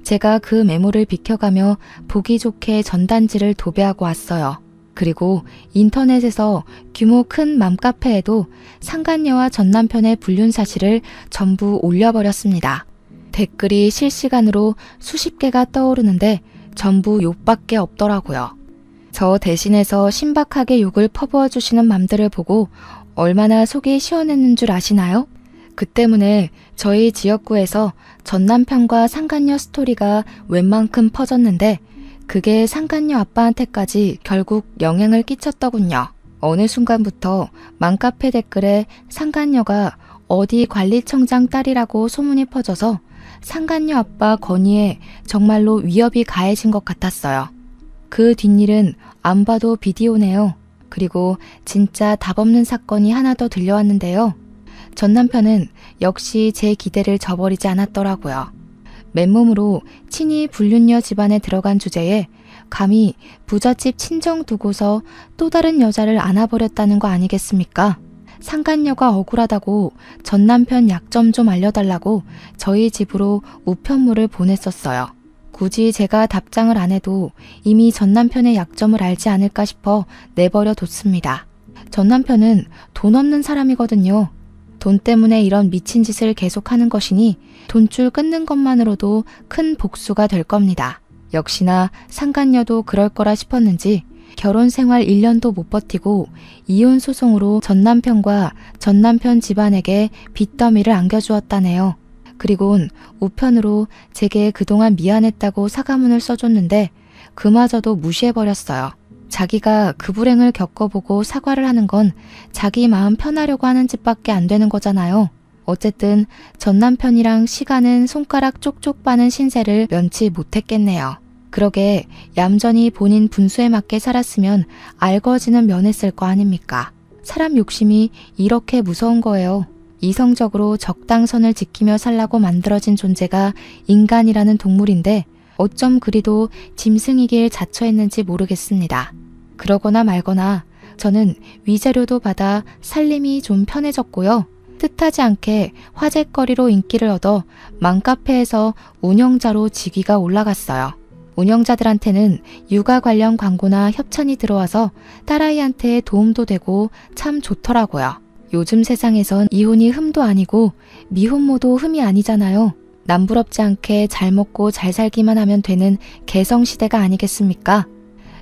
Speaker 1: 제가 그 메모를 비켜가며 보기 좋게 전단지를 도배하고 왔어요. 그리고 인터넷에서 규모 큰 맘카페에도 상간녀와 전남편의 불륜 사실을 전부 올려버렸습니다. 댓글이 실시간으로 수십 개가 떠오르는데 전부 욕밖에 없더라고요. 저 대신해서 신박하게 욕을 퍼부어 주시는 맘들을 보고 얼마나 속이 시원했는 줄 아시나요? 그 때문에 저희 지역구에서 전남편과 상간녀 스토리가 웬만큼 퍼졌는데 그게 상간녀 아빠한테까지 결국 영향을 끼쳤더군요. 어느 순간부터 맘카페 댓글에 상간녀가 어디 관리청장 딸이라고 소문이 퍼져서 상간녀 아빠 건의에 정말로 위협이 가해진 것 같았어요. 그 뒷일은 안 봐도 비디오네요. 그리고 진짜 답없는 사건이 하나 더 들려왔는데요. 전 남편은 역시 제 기대를 저버리지 않았더라고요. 맨몸으로 친히 불륜녀 집안에 들어간 주제에 감히 부잣집 친정 두고서 또 다른 여자를 안아버렸다는 거 아니겠습니까? 상간녀가 억울하다고 전 남편 약점 좀 알려달라고 저희 집으로 우편물을 보냈었어요. 굳이 제가 답장을 안 해도 이미 전 남편의 약점을 알지 않을까 싶어 내버려 뒀습니다. 전 남편은 돈 없는 사람이거든요. 돈 때문에 이런 미친 짓을 계속하는 것이니 돈줄 끊는 것만으로도 큰 복수가 될 겁니다. 역시나 상간녀도 그럴 거라 싶었는지 결혼 생활 1년도 못 버티고 이혼 소송으로 전 남편과 전 남편 집안에게 빚더미를 안겨주었다네요. 그리곤 우편으로 제게 그동안 미안했다고 사과문을 써줬는데 그마저도 무시해버렸어요. 자기가 그 불행을 겪어보고 사과를 하는 건 자기 마음 편하려고 하는 짓밖에 안 되는 거잖아요. 어쨌든 전 남편이랑 시간은 손가락 쪽쪽 빠는 신세를 면치 못했겠네요. 그러게 얌전히 본인 분수에 맞게 살았으면 알거지는 면했을 거 아닙니까? 사람 욕심이 이렇게 무서운 거예요. 이성적으로 적당선을 지키며 살라고 만들어진 존재가 인간이라는 동물인데 어쩜 그리도 짐승이길 자처했는지 모르겠습니다. 그러거나 말거나 저는 위자료도 받아 살림이 좀 편해졌고요. 뜻하지 않게 화제거리로 인기를 얻어 맘카페에서 운영자로 직위가 올라갔어요. 운영자들한테는 육아 관련 광고나 협찬이 들어와서 딸아이한테 도움도 되고 참 좋더라고요. 요즘 세상에선 이혼이 흠도 아니고 미혼모도 흠이 아니잖아요. 남부럽지 않게 잘 먹고 잘 살기만 하면 되는 개성시대가 아니겠습니까?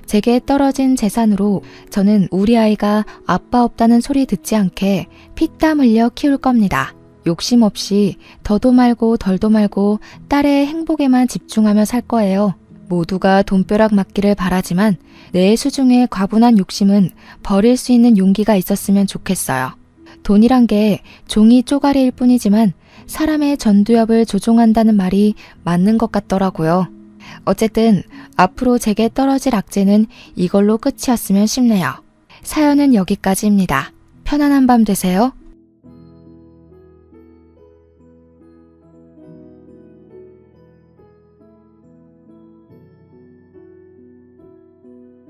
Speaker 1: 제게 떨어진 재산으로 저는 우리 아이가 아빠 없다는 소리 듣지 않게 피땀 흘려 키울 겁니다. 욕심 없이 더도 말고 덜도 말고 딸의 행복에만 집중하며 살 거예요. 모두가 돈벼락 맞기를 바라지만 내 수중에 과분한 욕심은 버릴 수 있는 용기가 있었으면 좋겠어요. 돈이란 게 종이 쪼가리일 뿐이지만 사람의 전두엽을 조종한다는 말이 맞는 것 같더라고요. 어쨌든 앞으로 제게 떨어질 악재는 이걸로 끝이었으면 싶네요. 사연은 여기까지입니다. 편안한 밤 되세요.